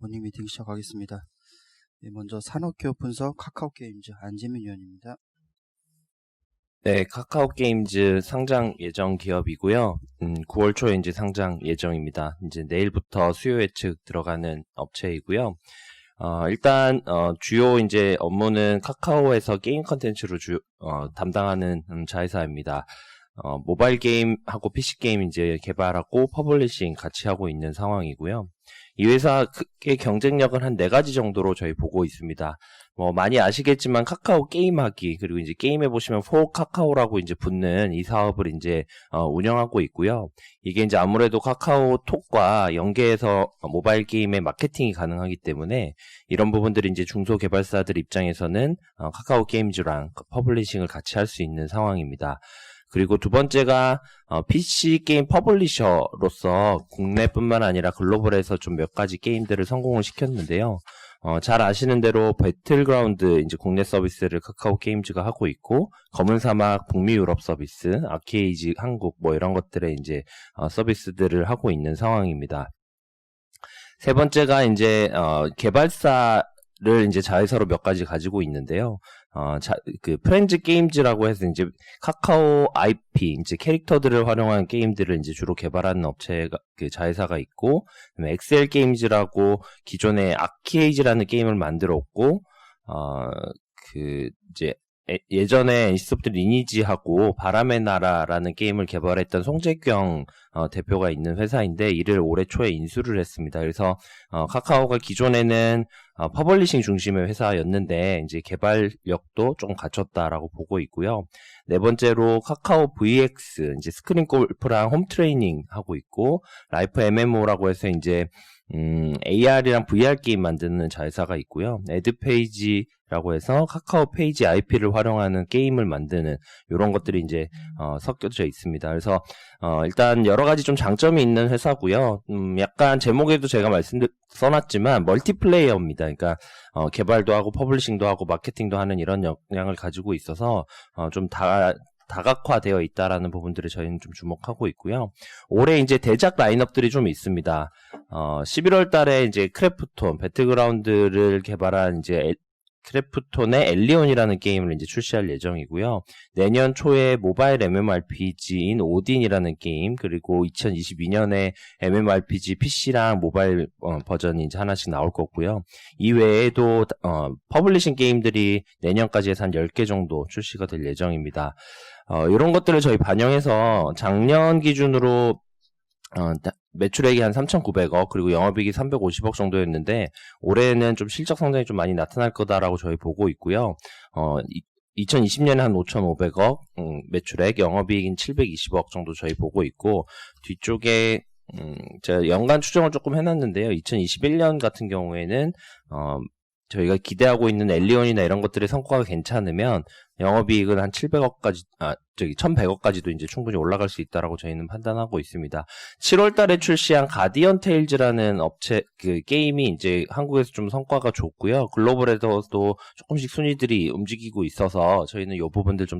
모닝 미팅 시작하겠습니다. 먼저 산업기업 분석 카카오게임즈 안재민 위원입니다. 네, 카카오게임즈 상장 예정 기업이고요. 9월 초에 이제 상장 예정입니다. 이제 내일부터 수요 예측 들어가는 업체이고요. 일단 주요 이제 업무는 카카오에서 게임 컨텐츠로 담당하는 자회사입니다. 모바일 게임하고 PC 게임 이제 개발하고 퍼블리싱 같이 하고 있는 상황이고요. 이 회사의 경쟁력은 한 4가지 정도로 저희 보고 있습니다. 많이 아시겠지만 카카오 게임하기, 그리고 이제 게임에 보시면 포 카카오라고 이제 붙는 이 사업을 이제 운영하고 있고요. 이게 이제 아무래도 카카오톡과 연계해서 모바일 게임의 마케팅이 가능하기 때문에 이런 부분들이 이제 중소개발사들 입장에서는 카카오 게임즈랑 퍼블리싱을 같이 할 수 있는 상황입니다. 그리고 두 번째가 PC 게임 퍼블리셔로서 국내뿐만 아니라 글로벌에서 좀 몇 가지 게임들을 성공을 시켰는데요. 잘 아시는 대로 배틀그라운드 이제 국내 서비스를 카카오 게임즈가 하고 있고, 검은 사막 북미 유럽 서비스, 아케이지 한국 이런 것들의 이제 서비스들을 하고 있는 상황입니다. 세 번째가 이제 개발사를 이제 자회사로 몇 가지 가지고 있는데요. 프렌즈 게임즈라고 해서 이제 카카오 IP, 이제 캐릭터들을 활용한 게임들을 이제 주로 개발하는 업체가, 자회사가 있고, 그다음에 엑셀 게임즈라고 기존에 아키에이지라는 게임을 만들었고, 이제 예전에 NC소프트 리니지하고 바람의 나라라는 게임을 개발했던 송재경 대표가 있는 회사인데, 이를 올해 초에 인수를 했습니다. 그래서 카카오가 기존에는 퍼블리싱 중심의 회사였는데 이제 개발력도 좀 갖췄다라고 보고 있고요. 네 번째로 카카오 VX, 이제 스크린 골프랑 홈 트레이닝 하고 있고, 라이프 MMO라고 해서 이제 AR이랑 VR 게임 만드는 자회사가 있고요. 에드페이지라고 해서 카카오 페이지 IP를 활용하는 게임을 만드는 이런 것들이 이제 섞여져 있습니다. 그래서 일단 여러 가지 좀 장점이 있는 회사고요. 약간 제목에도 제가 써놨지만 멀티플레이어입니다. 그러니까 개발도 하고 퍼블리싱도 하고 마케팅도 하는 이런 역량을 가지고 있어서 좀 다각화되어 있다라는 부분들을 저희는 좀 주목하고 있고요. 올해 이제 대작 라인업들이 좀 있습니다. 11월 달에 이제 크래프톤, 배틀그라운드를 개발한 이제 크래프톤의 엘리온이라는 게임을 이제 출시할 예정이고요. 내년 초에 모바일 MMORPG인 오딘이라는 게임, 그리고 2022년에 MMORPG PC랑 모바일 버전이 이제 하나씩 나올 거고요. 이 외에도 퍼블리싱 게임들이 내년까지 해서 한 10개 정도 출시가 될 예정입니다. 이런 것들을 저희 반영해서 작년 기준으로 매출액이 한 3,900억, 그리고 영업이익이 350억 정도였는데, 올해는 좀 실적 성장이 좀 많이 나타날 거다라고 저희 보고 있고요. 2020년에 한 5,500억, 매출액, 영업이익인 720억 정도 저희 보고 있고, 뒤쪽에, 제가 연간 추정을 조금 해놨는데요. 2021년 같은 경우에는, 저희가 기대하고 있는 엘리온이나 이런 것들의 성과가 괜찮으면 영업이익은 한 1,100억까지도 이제 충분히 올라갈 수 있다라고 저희는 판단하고 있습니다. 7월 달에 출시한 가디언 테일즈라는 게임이 이제 한국에서 좀 성과가 좋고요. 글로벌에서도 조금씩 순위들이 움직이고 있어서 저희는 이 부분들 좀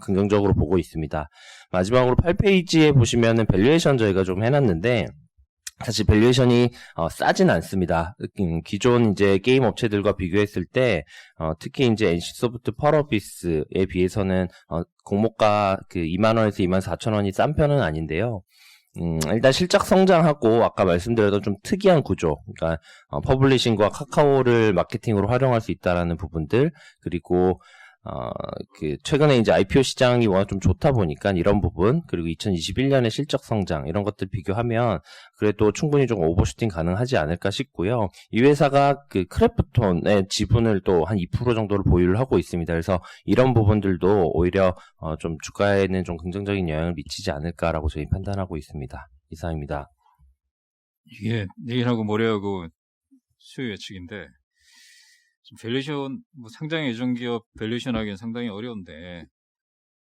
긍정적으로 보고 있습니다. 마지막으로 8페이지에 보시면은 밸류에이션 저희가 좀 해놨는데, 사실 밸류에이션이 싸진 않습니다. 기존 이제 게임 업체들과 비교했을 때 특히 이제 NC소프트 펄어비스에 비해서는 공모가 20,000원에서 24,000원이 싼 편은 아닌데요. 일단 실적 성장하고 아까 말씀드렸던 좀 특이한 구조, 그러니까 퍼블리싱과 카카오를 마케팅으로 활용할 수 있다라는 부분들, 그리고 최근에 이제 IPO 시장이 워낙 좀 좋다 보니까 이런 부분, 그리고 2021년의 실적 성장, 이런 것들 비교하면 그래도 충분히 좀 오버슈팅 가능하지 않을까 싶고요. 이 회사가 크래프톤의 지분을 또 한 2% 정도를 보유를 하고 있습니다. 그래서 이런 부분들도 오히려 좀 주가에는 좀 긍정적인 영향을 미치지 않을까라고 저희 판단하고 있습니다. 이상입니다. 이게 내일하고 모레하고 수요 예측인데, 밸류에이션, 상장 예정 기업 밸류에이션 하기엔 상당히 어려운데,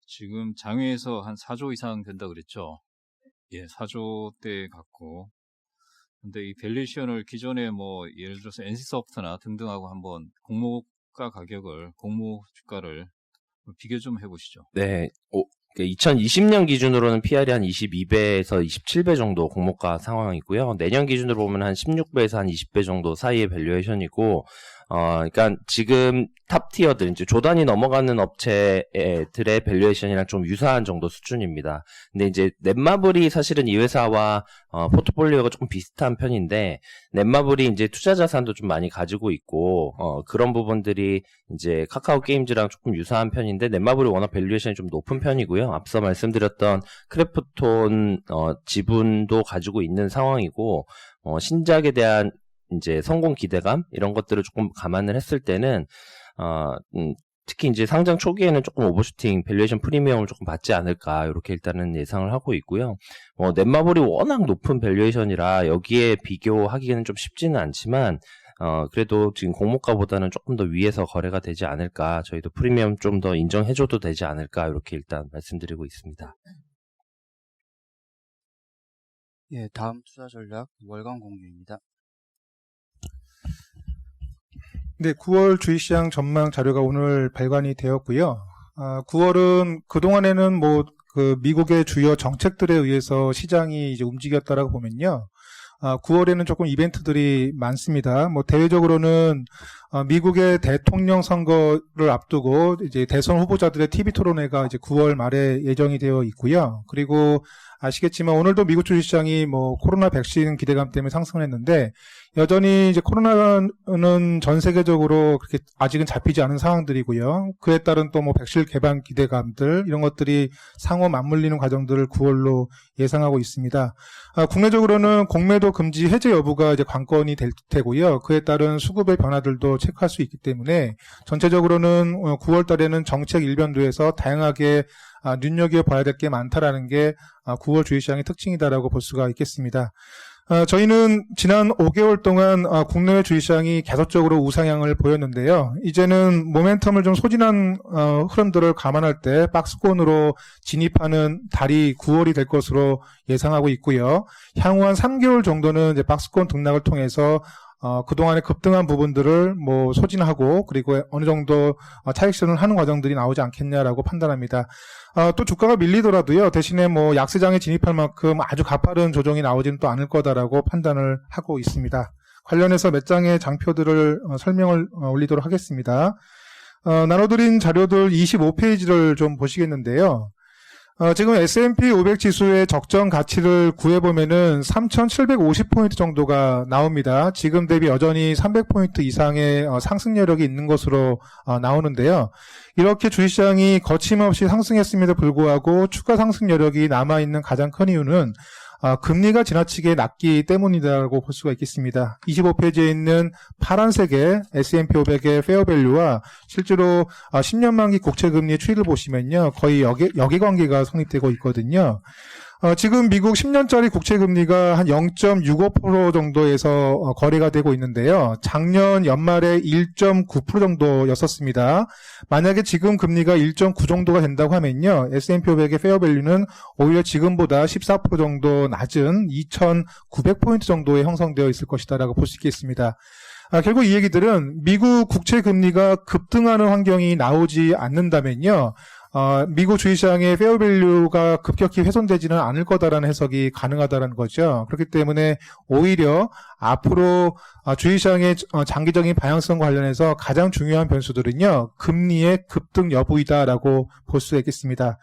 지금 장외에서 한 4조 이상 된다 그랬죠? 예, 4조대 같고. 근데 이 밸류에이션을 기존에 예를 들어서 NC소프트나 등등하고 한번 공모 주가를 비교 좀 해보시죠. 네, 2020년 기준으로는 PR이 한 22배에서 27배 정도 공모가 상황이고요. 내년 기준으로 보면 한 16배에서 한 20배 정도 사이의 밸류에이션이고, 그러니까 지금 탑 티어들, 이제 조단이 넘어가는 업체들의 밸류에이션이랑 좀 유사한 정도 수준입니다. 근데 이제 넷마블이 사실은 이 회사와 포트폴리오가 조금 비슷한 편인데, 넷마블이 이제 투자 자산도 좀 많이 가지고 있고, 그런 부분들이 이제 카카오 게임즈랑 조금 유사한 편인데, 넷마블이 워낙 밸류에이션이 좀 높은 편이고요. 앞서 말씀드렸던 크래프톤 지분도 가지고 있는 상황이고, 신작에 대한 이제 성공 기대감 이런 것들을 조금 감안을 했을 때는 특히 이제 상장 초기에는 조금 오버슈팅 밸류에이션 프리미엄을 조금 받지 않을까 이렇게 일단은 예상을 하고 있고요. 넷마블이 워낙 높은 밸류에이션이라 여기에 비교하기에는 좀 쉽지는 않지만 그래도 지금 공모가보다는 조금 더 위에서 거래가 되지 않을까, 저희도 프리미엄 좀 더 인정해줘도 되지 않을까 이렇게 일단 말씀드리고 있습니다. 예, 다음 투자 전략 월간 공유입니다. 네, 9월 주식시장 전망 자료가 오늘 발간이 되었고요. 9월은 그동안에는 미국의 주요 정책들에 의해서 시장이 이제 움직였다라고 보면요. 9월에는 조금 이벤트들이 많습니다. 대외적으로는 미국의 대통령 선거를 앞두고 이제 대선 후보자들의 TV 토론회가 이제 9월 말에 예정이 되어 있고요. 그리고 아시겠지만 오늘도 미국 주식시장이 코로나 백신 기대감 때문에 상승을 했는데, 여전히 이제 코로나는 전 세계적으로 그렇게 아직은 잡히지 않은 상황들이고요. 그에 따른 또 백신 개발 기대감들, 이런 것들이 상호 맞물리는 과정들을 9월로 예상하고 있습니다. 국내적으로는 공매도 금지 해제 여부가 이제 관건이 될 테고요. 그에 따른 수급의 변화들도 체크할 수 있기 때문에 전체적으로는 9월 달에는 정책 일변도에서 다양하게 눈여겨봐야 될 게 많다라는 게 9월 주식시장의 특징이다라고 볼 수가 있겠습니다. 저희는 지난 5개월 동안 국내외 주식시장이 계속적으로 우상향을 보였는데요. 이제는 모멘텀을 좀 소진한 흐름들을 감안할 때 박스권으로 진입하는 달이 9월이 될 것으로 예상하고 있고요. 향후 한 3개월 정도는 이제 박스권 등락을 통해서 그동안에 급등한 부분들을 소진하고, 그리고 어느 정도 차익실현을 하는 과정들이 나오지 않겠냐라고 판단합니다. 또 주가가 밀리더라도요, 대신에 약세장에 진입할 만큼 아주 가파른 조정이 나오지는 또 않을 거다라고 판단을 하고 있습니다. 관련해서 몇 장의 장표들을 설명을 올리도록 하겠습니다. 나눠드린 자료들 25페이지를 좀 보시겠는데요. 지금 S&P 500 지수의 적정 가치를 구해보면은 3,750포인트 정도가 나옵니다. 지금 대비 여전히 300포인트 이상의 상승 여력이 있는 것으로 나오는데요. 이렇게 주식시장이 거침없이 상승했음에도 불구하고 추가 상승 여력이 남아있는 가장 큰 이유는 금리가 지나치게 낮기 때문이라고 볼 수가 있겠습니다. 25페이지에 있는 파란색의 S&P 500의 페어밸류와 실제로 10년 만기 국채금리의 추이를 보시면요, 거의 역의관계가 성립되고 있거든요. 지금 미국 10년짜리 국채금리가 한 0.65% 정도에서 거래가 되고 있는데요. 작년 연말에 1.9% 정도였었습니다. 만약에 지금 금리가 1.9 정도가 된다고 하면요, S&P 500의 페어밸류는 오히려 지금보다 14% 정도 낮은 2,900포인트 정도에 형성되어 있을 것이다라고 볼 수 있겠습니다. 결국 이 얘기들은 미국 국채금리가 급등하는 환경이 나오지 않는다면요, 미국 주식시장의 페어밸류가 급격히 훼손되지는 않을 거다라는 해석이 가능하다는 거죠. 그렇기 때문에 오히려 앞으로 주식시장의 장기적인 방향성과 관련해서 가장 중요한 변수들은요, 금리의 급등 여부이다라고 볼 수 있겠습니다.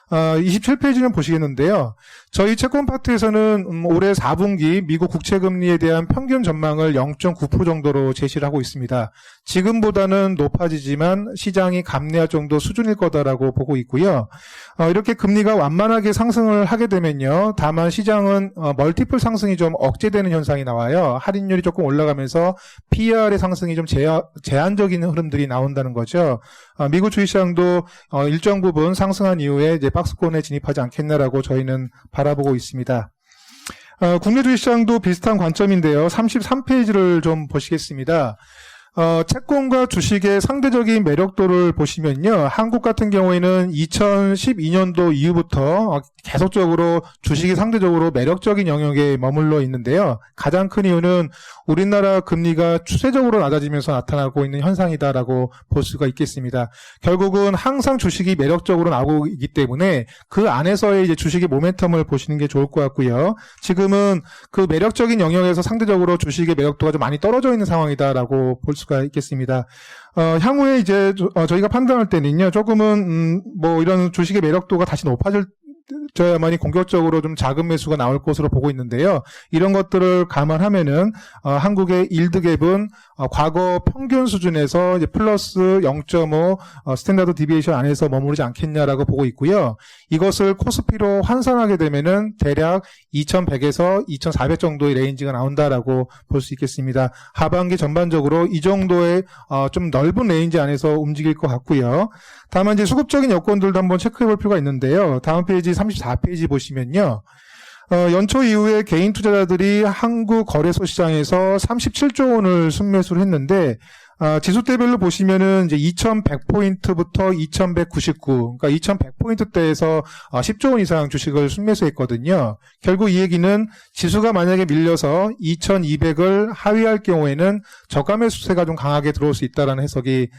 27페이지는 보시겠는데요. 저희 채권 파트에서는 올해 4분기 미국 국채금리에 대한 평균 전망을 0.9% 정도로 제시를 하고 있습니다. 지금보다는 높아지지만 시장이 감내할 정도 수준일 거다라고 보고 있고요. 이렇게 금리가 완만하게 상승을 하게 되면요, 다만 시장은 멀티플 상승이 좀 억제되는 현상이 나와요. 할인율이 조금 올라가면서 PER의 상승이 좀 제한적인 흐름들이 나온다는 거죠. 미국 주식시장도 일정 부분 상승한 이후에 이제 박스권에 진입하지 않겠나라고 저희는 바라보고 있습니다. 국내 주식시장도 비슷한 관점인데요. 33페이지를 좀 보시겠습니다. 채권과 주식의 상대적인 매력도를 보시면요. 한국 같은 경우에는 2012년도 이후부터 계속적으로 주식이 상대적으로 매력적인 영역에 머물러 있는데요. 가장 큰 이유는 우리나라 금리가 추세적으로 낮아지면서 나타나고 있는 현상이다라고 볼 수가 있겠습니다. 결국은 항상 주식이 매력적으로 나오고 있기 때문에 그 안에서의 이제 주식의 모멘텀을 보시는 게 좋을 것 같고요. 지금은 그 매력적인 영역에서 상대적으로 주식의 매력도가 좀 많이 떨어져 있는 상황이다라고 볼 수가 있겠습니다. 향후에 이제 저희가 판단할 때는요, 조금은 뭐 이런 주식의 매력도가 다시 높아져야만이 공격적으로 좀 작은 매수가 나올 것으로 보고 있는데요. 이런 것들을 감안하면은 한국의 일드 갭은 과거 평균 수준에서 이제 플러스 0.5 스탠다드 디비에이션 안에서 머무르지 않겠냐라고 보고 있고요. 이것을 코스피로 환산하게 되면은 대략 2100에서 2400 정도의 레인지가 나온다라고 볼 수 있겠습니다. 하반기 전반적으로 이 정도의 좀 넓은 레인지 안에서 움직일 것 같고요. 다만 이제 수급적인 여건들도 한번 체크해 볼 필요가 있는데요. 다음 페이지 34페이지 보시면요. 연초 이후에 개인 투자자들이 한국 거래소 시장에서 37조 원을 순매수를 했는데, 지수대별로 보시면은 이제 2100포인트부터 2199, 그러니까 2100포인트대에서 10조 원 이상 주식을 순매수했거든요. 결국 이 얘기는 지수가 만약에 밀려서 2200을 하회할 경우에는 저가 매수세가 좀 강하게 들어올 수 있다라는 해석이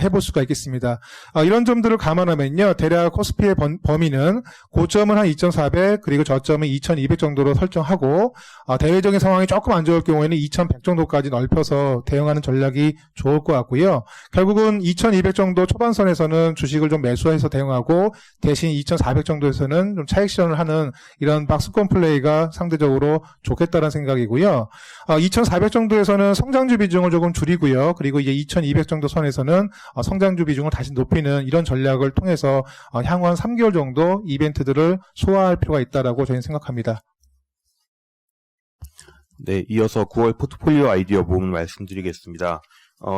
해볼 수가 있겠습니다. 이런 점들을 감안하면요, 대략 코스피의 범위는 고점은 한 2400, 그리고 저점은 2200 정도로 설정하고, 대외적인 상황이 조금 안 좋을 경우에는 2100 정도까지 넓혀서 대응하는 전략이 좋을 것 같고요. 결국은 2200 정도 초반선에서는 주식을 좀 매수해서 대응하고, 대신 2400 정도에서는 좀 차익 실현을 하는 이런 박스권 플레이가 상대적으로 좋겠다는 생각이고요. 2400 정도에서는 성장주 비중을 조금 줄이고요. 그리고 이제 2200 정도 선에서는 성장주 비중을 다시 높이는 이런 전략을 통해서 향후 한 3개월 정도 이벤트들을 소화할 필요가 있다라고 저희는 생각합니다. 네, 이어서 9월 포트폴리오 아이디어 부분 말씀드리겠습니다.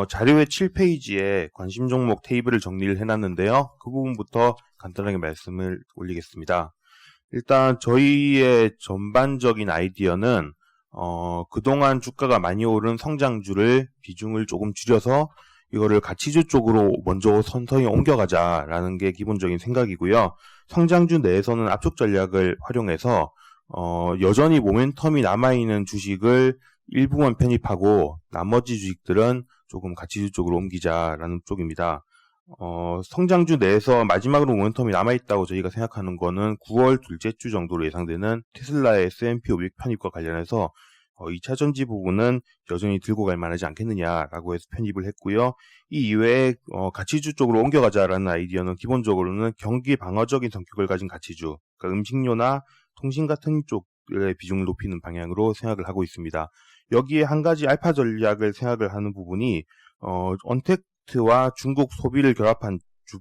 자료의 7페이지에 관심 종목 테이블을 정리를 해놨는데요. 그 부분부터 간단하게 말씀을 올리겠습니다. 일단 저희의 전반적인 아이디어는 그동안 주가가 많이 오른 성장주를 비중을 조금 줄여서 이거를 가치주 쪽으로 먼저 선서히 옮겨가자라는 게 기본적인 생각이고요. 성장주 내에서는 압축 전략을 활용해서 여전히 모멘텀이 남아있는 주식을 일부만 편입하고 나머지 주식들은 조금 가치주 쪽으로 옮기자라는 쪽입니다. 성장주 내에서 마지막으로 모멘텀이 남아있다고 저희가 생각하는 거는 9월 둘째 주 정도로 예상되는 테슬라의 S&P 500 편입과 관련해서 2차 전지 부분은 여전히 들고 갈 만하지 않겠느냐라고 해서 편입을 했고요. 이 이외에 가치주 쪽으로 옮겨가자라는 아이디어는 기본적으로는 경기 방어적인 성격을 가진 가치주, 그러니까 음식료나 통신 같은 쪽의 비중을 높이는 방향으로 생각을 하고 있습니다. 여기에 한 가지 알파 전략을 생각을 하는 부분이 언택트와 중국 소비를 결합한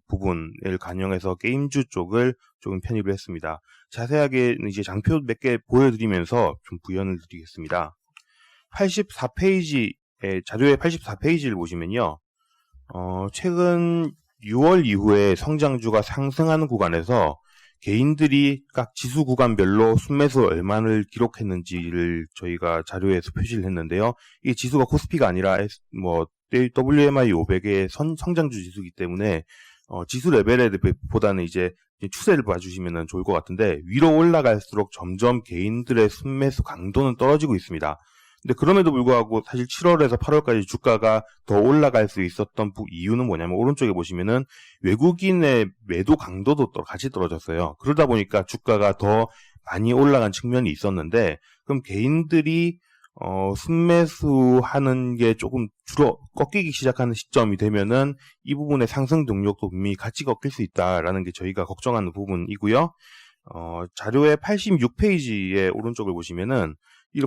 부분을 간영해서 게임주 쪽을 조금 편입을 했습니다. 자세하게 이제 장표 몇 개 보여드리면서 좀 부연을 드리겠습니다. 84페이지, 자료의 84페이지를 보시면요. 최근 6월 이후에 성장주가 상승하는 구간에서 개인들이 각 지수 구간별로 순매수 얼마를 기록했는지를 저희가 자료에서 표시를 했는데요. 이 지수가 코스피가 아니라 WMI 500의 성장주 지수이기 때문에 지수 레벨에 보다는 이제 추세를 봐주시면 좋을 것 같은데, 위로 올라갈수록 점점 개인들의 순매수 강도는 떨어지고 있습니다. 근데 그럼에도 불구하고 사실 7월에서 8월까지 주가가 더 올라갈 수 있었던 이유는 뭐냐면, 오른쪽에 보시면은 외국인의 매도 강도도 같이 떨어졌어요. 그러다 보니까 주가가 더 많이 올라간 측면이 있었는데, 그럼 개인들이 순매수하는 게 조금 꺾이기 시작하는 시점이 되면은 이 부분의 상승 동력도 분명히 같이 꺾일 수 있다라는 게 저희가 걱정하는 부분이고요. 자료의 86페이지의 오른쪽을 보시면은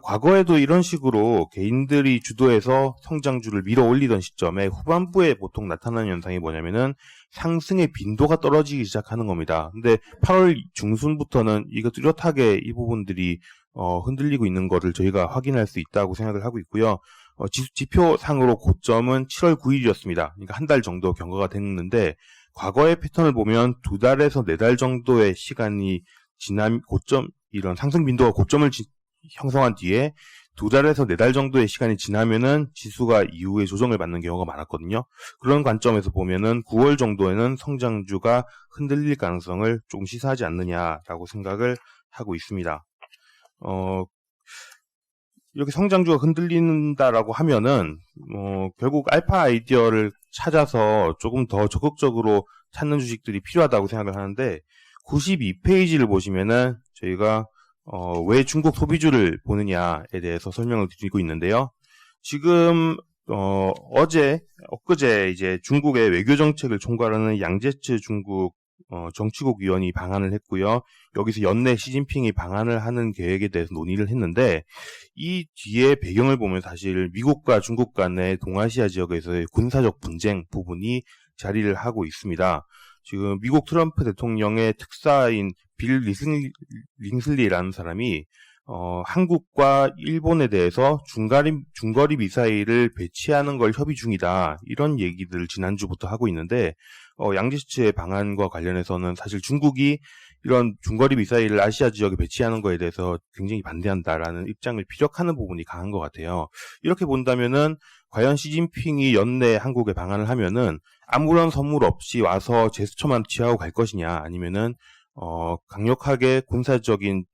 과거에도 이런 식으로 개인들이 주도해서 성장주를 밀어 올리던 시점에 후반부에 보통 나타나는 현상이 뭐냐면은 상승의 빈도가 떨어지기 시작하는 겁니다. 근데 8월 중순부터는 이거 뚜렷하게 이 부분들이 흔들리고 있는 거를 저희가 확인할 수 있다고 생각을 하고 있고요. 지표상으로 고점은 7월 9일이었습니다. 그러니까 한 달 정도 경과가 됐는데, 과거의 패턴을 보면 2달에서 4달 정도의 시간이 지난 이런 상승 빈도가 고점을 형성한 뒤에 2달에서 4달 정도의 시간이 지나면은 지수가 이후에 조정을 받는 경우가 많았거든요. 그런 관점에서 보면은 9월 정도에는 성장주가 흔들릴 가능성을 조금 시사하지 않느냐라고 생각을 하고 있습니다. 이렇게 성장주가 흔들린다라고 하면은 결국 알파 아이디어를 찾아서 조금 더 적극적으로 찾는 주식들이 필요하다고 생각을 하는데 92페이지를 보시면은 저희가 왜 중국 소비주를 보느냐에 대해서 설명을 드리고 있는데요. 지금 엊그제 이제 중국의 외교 정책을 총괄하는 양제츠 중국 정치국 위원이 방한을 했고요. 여기서 연내 시진핑이 방한을 하는 계획에 대해서 논의를 했는데 이 뒤에 배경을 보면 사실 미국과 중국 간의 동아시아 지역에서의 군사적 분쟁 부분이 자리를 하고 있습니다. 지금 미국 트럼프 대통령의 특사인 빌 링슬리라는 사람이 한국과 일본에 대해서 중거리 미사일을 배치하는 걸 협의 중이다. 이런 얘기들을 지난주부터 하고 있는데 양제츠의 방안과 관련해서는 사실 중국이 이런 중거리 미사일을 아시아 지역에 배치하는 거에 대해서 굉장히 반대한다라는 입장을 피력하는 부분이 강한 것 같아요. 이렇게 본다면은 과연 시진핑이 연내 한국에 방한을 하면은 아무런 선물 없이 와서 제스처만 취하고 갈 것이냐 아니면은 강력하게 군사적인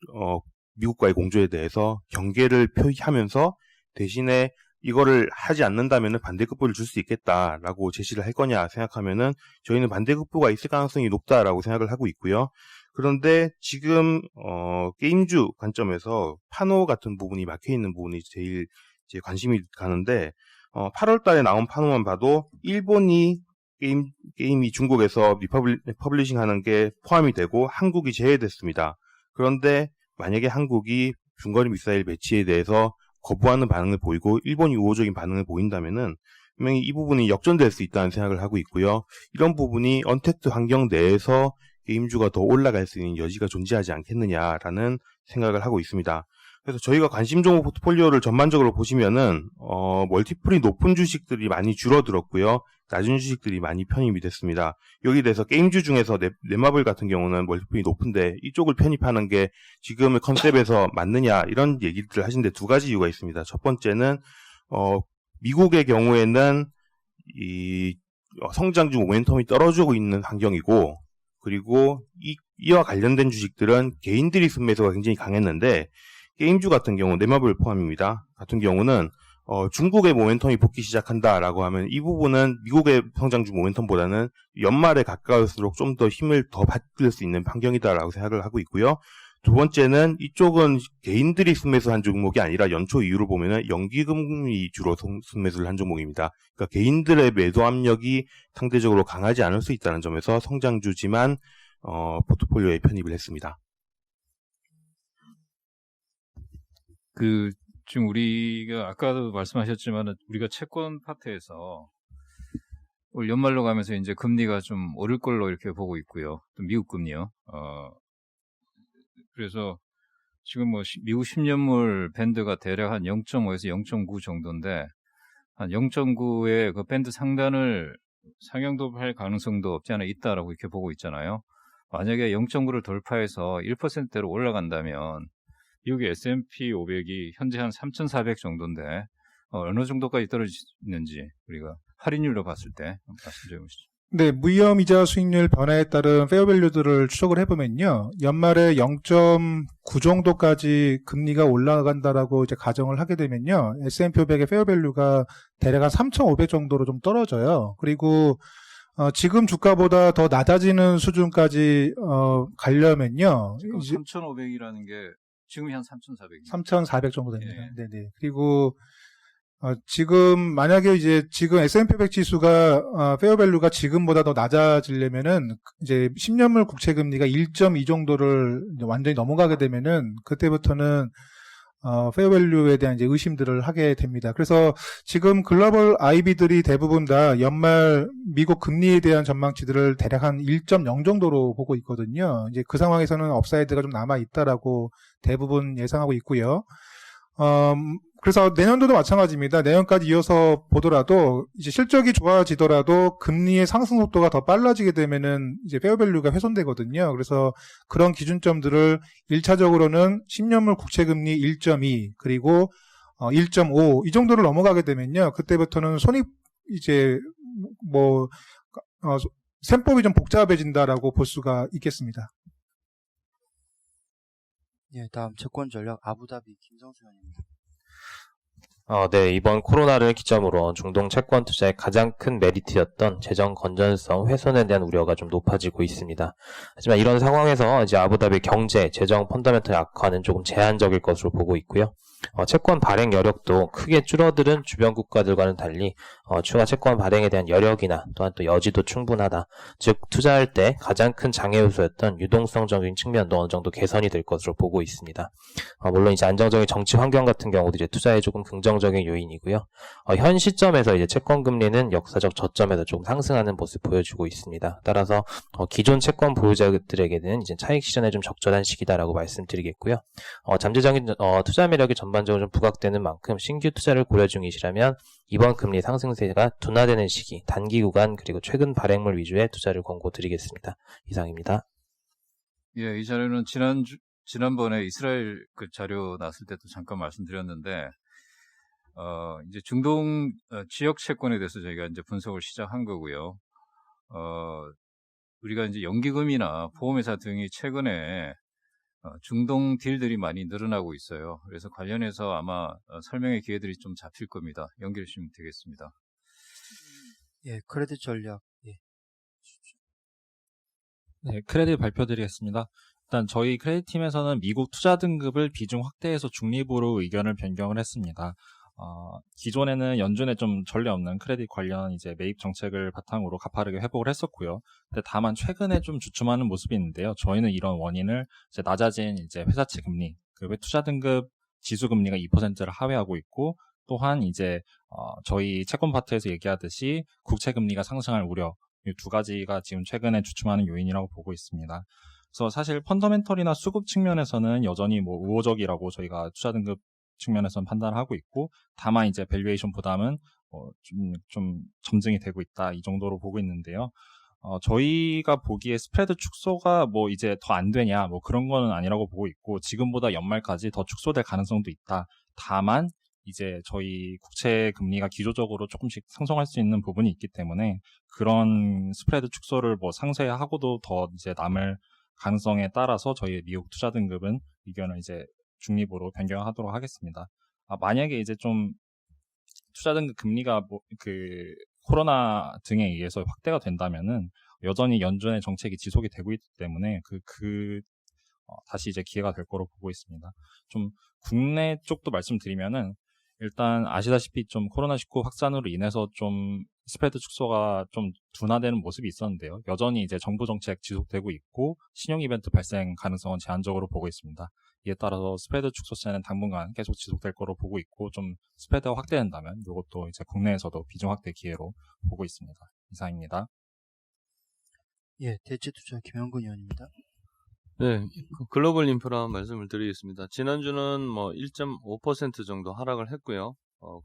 미국과의 공조에 대해서 경계를 표시하면서 대신에 이거를 하지 않는다면은 반대급부를 줄 수 있겠다라고 제시를 할 거냐 생각하면은 저희는 반대급부가 있을 가능성이 높다라고 생각을 하고 있고요. 그런데 지금 게임주 관점에서 파노 같은 부분이 막혀 있는 부분이 제일 이제 관심이 가는데 8월 달에 나온 파노만 봐도 일본이 게임이 중국에서 리퍼블리싱 하는 게 포함이 되고 한국이 제외됐습니다. 그런데 만약에 한국이 중거리 미사일 배치에 대해서 거부하는 반응을 보이고 일본이 우호적인 반응을 보인다면은 분명히 이 부분이 역전될 수 있다는 생각을 하고 있고요. 이런 부분이 언택트 환경 내에서 게임주가 더 올라갈 수 있는 여지가 존재하지 않겠느냐라는 생각을 하고 있습니다. 그래서 저희가 관심 종목 포트폴리오를 전반적으로 보시면은 멀티플이 높은 주식들이 많이 줄어들었고요. 낮은 주식들이 많이 편입이 됐습니다. 여기에 대해서 게임주 중에서 넷마블 같은 경우는 멀티플이 높은데 이쪽을 편입하는 게 지금의 컨셉에서 맞느냐 이런 얘기들을 하시는데 두 가지 이유가 있습니다. 첫 번째는 미국의 경우에는 이 성장주 모멘텀이 떨어지고 있는 환경이고 그리고 이와 관련된 주식들은 개인들이 순매수가 굉장히 강했는데 게임주 같은 경우 넷마블 포함입니다. 같은 경우는 중국의 모멘텀이 붙기 시작한다라고 하면 이 부분은 미국의 성장주 모멘텀보다는 연말에 가까울수록 좀 더 힘을 더 받을 수 있는 환경이다라고 생각을 하고 있고요. 두 번째는 이쪽은 개인들이 순매수한 종목이 아니라 연초 이후로 보면은 연기금이 주로 순매수를 한 종목입니다. 그러니까 개인들의 매도 압력이 상대적으로 강하지 않을 수 있다는 점에서 성장주지만 포트폴리오에 편입을 했습니다. 지금 우리가 아까도 말씀하셨지만 우리가 채권 파트에서 올 연말로 가면서 이제 금리가 좀 오를 걸로 이렇게 보고 있고요. 또 미국 금리요. 그래서 지금 뭐 미국 10년물 밴드가 대략 한 0.5에서 0.9 정도인데 한 0.9의 그 밴드 상단을 상향도할 가능성도 없지 않아 있다라고 이렇게 보고 있잖아요. 만약에 0.9를 돌파해서 1%대로 올라간다면 미국의 S&P 500이 현재 한 3,400 정도인데 어느 정도까지 떨어지는지 우리가 할인율로 봤을 때 말씀 좀 해보시죠. 네, 무이자 수익률 변화에 따른 페어밸류들을 추적을 해보면요. 연말에 0.9 정도까지 금리가 올라간다라고 이제 가정을 하게 되면요. S&P 500의 페어밸류가 대략 한 3,500 정도로 좀 떨어져요. 그리고 지금 주가보다 더 낮아지는 수준까지 가려면요. 지금 3,500이라는 게 지금이 한 3,400. 3,400 정도 됩니다. 예. 네네. 그리고 지금 만약에 이제 지금 S&P 500 지수가 페어밸류가 지금보다 더 낮아지려면은 이제 10년물 국채 금리가 1.2 정도를 완전히 넘어가게 되면은 그때부터는 페어밸류에 대한 이제 의심들을 하게 됩니다. 그래서 지금 글로벌 IB들이 대부분 다 연말 미국 금리에 대한 전망치들을 대략 한 1.0 정도로 보고 있거든요. 이제 그 상황에서는 업사이드가 좀 남아 있다라고 대부분 예상하고 있고요. 그래서 내년도도 마찬가지입니다. 내년까지 이어서 보더라도 이제 실적이 좋아지더라도 금리의 상승 속도가 더 빨라지게 되면은 이제 페어밸류가 훼손되거든요. 그래서 그런 기준점들을 1차적으로는 10년물 국채 금리 1.2 그리고 1.5 이 정도를 넘어가게 되면요. 그때부터는 손익 이제 뭐 셈법이 좀 복잡해진다라고 볼 수가 있겠습니다. 예, 다음 채권 전략 아부다비 김성수 의원입니다. 네, 이번 코로나를 기점으로 중동 채권 투자의 가장 큰 메리트였던 재정 건전성 훼손에 대한 우려가 좀 높아지고 있습니다. 하지만 이런 상황에서 이제 아부다비 경제, 재정 펀더멘털 악화는 조금 제한적일 것으로 보고 있고요. 채권 발행 여력도 크게 줄어들은 주변 국가들과는 달리 추가 채권 발행에 대한 여력이나 또한 또 여지도 충분하다. 즉 투자할 때 가장 큰 장애 요소였던 유동성적인 측면도 어느 정도 개선이 될 것으로 보고 있습니다. 물론 이제 안정적인 정치 환경 같은 경우도 이제 투자에 조금 긍정적인 요인이고요. 현 시점에서 이제 채권 금리는 역사적 저점에서 조금 상승하는 모습 보여주고 있습니다. 따라서 기존 채권 보유자들에게는 이제 차익 실현에 좀 적절한 시기다라고 말씀드리겠고요. 잠재적인 투자 매력이 전반적으로 좀 부각되는 만큼 신규 투자를 고려 중이시라면 이번 금리 상승세가 둔화되는 시기, 단기 구간 그리고 최근 발행물 위주의 투자를 권고드리겠습니다. 이상입니다. 예, 이 자료는 지난번에 이스라엘 그 자료 나왔을 때도 잠깐 말씀드렸는데, 이제 중동 지역 채권에 대해서 저희가 이제 분석을 시작한 거고요. 우리가 이제 연기금이나 보험회사 등이 최근에 중동 딜들이 많이 늘어나고 있어요. 그래서 관련해서 아마 설명의 기회들이 좀 잡힐 겁니다. 연결해 주시면 되겠습니다. 예, 크레딧 전략. 예. 네, 크레딧 발표드리겠습니다. 일단 저희 크레딧 팀에서는 미국 투자 등급을 비중 확대해서 중립으로 의견을 변경을 했습니다. 기존에는 연준에 좀 전례 없는 크레딧 관련 이제 매입 정책을 바탕으로 가파르게 회복을 했었고요. 근데 다만 최근에 좀 주춤하는 모습이 있는데요. 저희는 이런 원인을 이제 낮아진 이제 회사채 금리, 그 투자 등급 지수 금리가 2%를 하회하고 있고, 또한 이제 저희 채권 파트에서 얘기하듯이 국채 금리가 상승할 우려, 이 두 가지가 지금 최근에 주춤하는 요인이라고 보고 있습니다. 그래서 사실 펀더멘털이나 수급 측면에서는 여전히 뭐 우호적이라고 저희가 투자 등급 측면에서는 판단을 하고 있고, 다만 이제 밸류에이션 부담은 좀 점증이 되고 있다 이 정도로 보고 있는데요. 저희가 보기에 스프레드 축소가 뭐 이제 더 안 되냐 뭐 그런 거는 아니라고 보고 있고, 지금보다 연말까지 더 축소될 가능성도 있다. 다만 이제 저희 국채 금리가 기조적으로 조금씩 상승할 수 있는 부분이 있기 때문에 그런 스프레드 축소를 뭐 상쇄하고도 더 이제 남을 가능성에 따라서 저희 미국 투자 등급은 의견을 이제 중립으로 변경하도록 하겠습니다. 만약에 이제 좀 투자 등급 금리가 뭐 그 코로나 등에 의해서 확대가 된다면은 여전히 연준의 정책이 지속이 되고 있기 때문에 다시 이제 기회가 될 거로 보고 있습니다. 좀 국내 쪽도 말씀드리면은 일단 아시다시피 좀 코로나19 확산으로 인해서 좀 스프레드 축소가 좀 둔화되는 모습이 있었는데요. 여전히 이제 정부 정책 지속되고 있고 신용 이벤트 발생 가능성은 제한적으로 보고 있습니다. 이에 따라서 스프레드 축소세는 당분간 계속 지속될 거로 보고 있고, 좀 스프레드가 확대된다면 이것도 이제 국내에서도 비중 확대 기회로 보고 있습니다. 이상입니다. 예, 대체투자 김영근 의원입니다. 네, 글로벌 인프라 말씀을 드리겠습니다. 지난주는 뭐 1.5% 정도 하락을 했고요.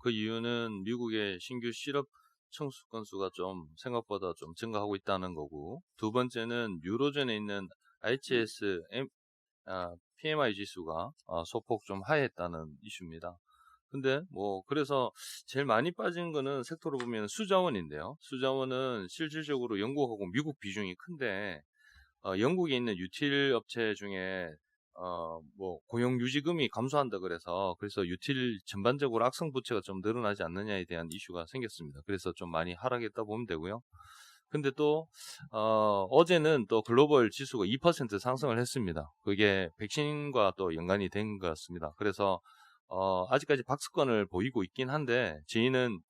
그 이유는 미국의 신규 실업 청수 건수가 좀 생각보다 좀 증가하고 있다는 거고, 두 번째는 유로존에 있는 IHS PMI 지수가 소폭 좀 하회했다는 이슈입니다. 근데 뭐 그래서 제일 많이 빠진 거는 섹터로 보면 수자원인데요. 수자원은 실질적으로 영국하고 미국 비중이 큰데, 영국에 있는 유틸 업체 중에 뭐 고용 유지금이 감소한다 그래서 유틸 전반적으로 악성 부채가 좀 늘어나지 않느냐에 대한 이슈가 생겼습니다. 그래서 좀 많이 하락했다 보면 되고요. 근데 또 어제는 또 글로벌 지수가 2% 상승을 했습니다. 그게 백신과 또 연관이 된 것 같습니다. 그래서 아직까지 박스권을 보이고 있긴 한데, 저희는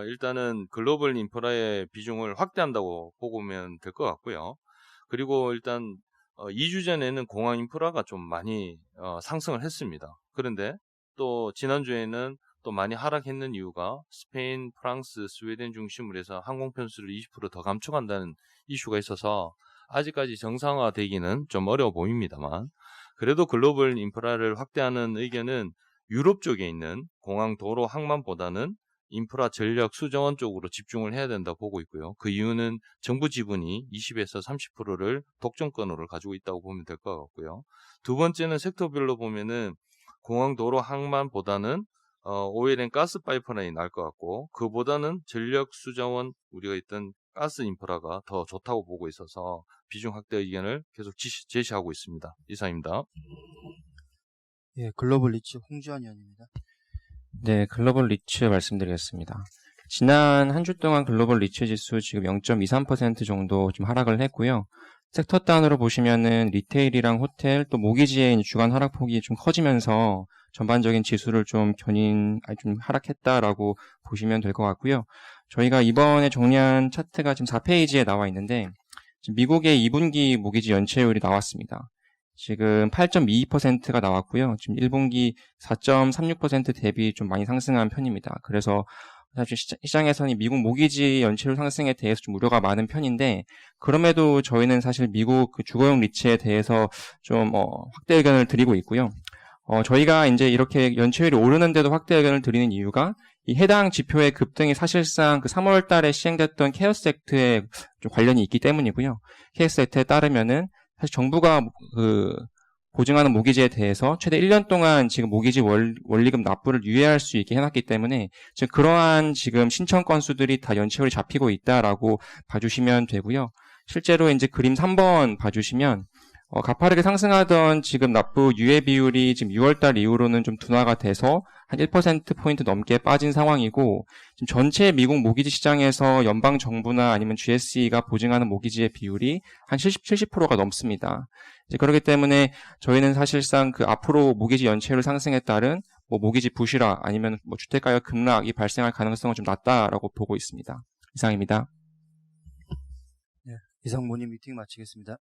일단은 글로벌 인프라의 비중을 확대한다고 보고 보면 될 것 같고요. 그리고 일단 2주 전에는 공항 인프라가 좀 많이 상승을 했습니다. 그런데 또 지난주에는 또 많이 하락했는 이유가 스페인, 프랑스, 스웨덴 중심으로 해서 항공 편수를 20% 더 감축한다는 이슈가 있어서 아직까지 정상화되기는 좀 어려워 보입니다만, 그래도 글로벌 인프라를 확대하는 의견은 유럽 쪽에 있는 공항, 도로, 항만보다는 인프라 전력 수자원 쪽으로 집중을 해야 된다고 보고 있고요. 그 이유는 정부 지분이 20에서 30%를 독점권으로 가지고 있다고 보면 될 것 같고요. 두 번째는 섹터별로 보면은 공항, 도로, 항만보다는 오일앤 가스 파이프라인이 날 것 같고, 그보다는 전력 수자원 우리가 있던 가스 인프라가 더 좋다고 보고 있어서 비중 확대 의견을 계속 제시하고 있습니다. 이상입니다. 예, 글로벌 리츠 홍지원 의원입니다. 네, 글로벌 리츠 말씀드리겠습니다. 지난 한 주 동안 글로벌 리츠 지수 지금 0.23% 정도 좀 하락을 했고요. 섹터 단으로 보시면은 리테일이랑 호텔 또 모기지의 주간 하락폭이 좀 커지면서 전반적인 지수를 좀 하락했다라고 보시면 될 것 같고요. 저희가 이번에 정리한 차트가 지금 4페이지에 나와 있는데, 지금 미국의 2분기 모기지 연체율이 나왔습니다. 지금 8.22%가 나왔고요. 지금 1분기 4.36% 대비 좀 많이 상승한 편입니다. 그래서 사실 시장에서는 미국 모기지 연체율 상승에 대해서 좀 우려가 많은 편인데, 그럼에도 저희는 사실 미국 그 주거용 리츠에 대해서 좀 확대 의견을 드리고 있고요. 저희가 이제 이렇게 연체율이 오르는데도 확대 의견을 드리는 이유가 이 해당 지표의 급등이 사실상 그 3월 달에 시행됐던 케어스 액트에 좀 관련이 있기 때문이고요. 케어스 액트에 따르면은 사실 정부가 보증하는 모기지에 대해서 최대 1년 동안 지금 모기지 원리금 납부를 유예할 수 있게 해놨기 때문에 지금 그러한 지금 신청 건수들이 다 연체율이 잡히고 있다라고 봐주시면 되고요. 실제로 이제 그림 3번 봐주시면 가파르게 상승하던 지금 납부 유예 비율이 지금 6월달 이후로는 좀 둔화가 돼서 한 1%포인트 넘게 빠진 상황이고, 지금 전체 미국 모기지 시장에서 연방 정부나 아니면 GSE가 보증하는 모기지의 비율이 한 70%가 넘습니다. 이제 그렇기 때문에 저희는 사실상 그 앞으로 모기지 연체율 상승에 따른 모기지 부실화 아니면 주택가격 급락이 발생할 가능성은 좀 낮다라고 보고 있습니다. 이상입니다. 네, 이상 모닝 미팅 마치겠습니다.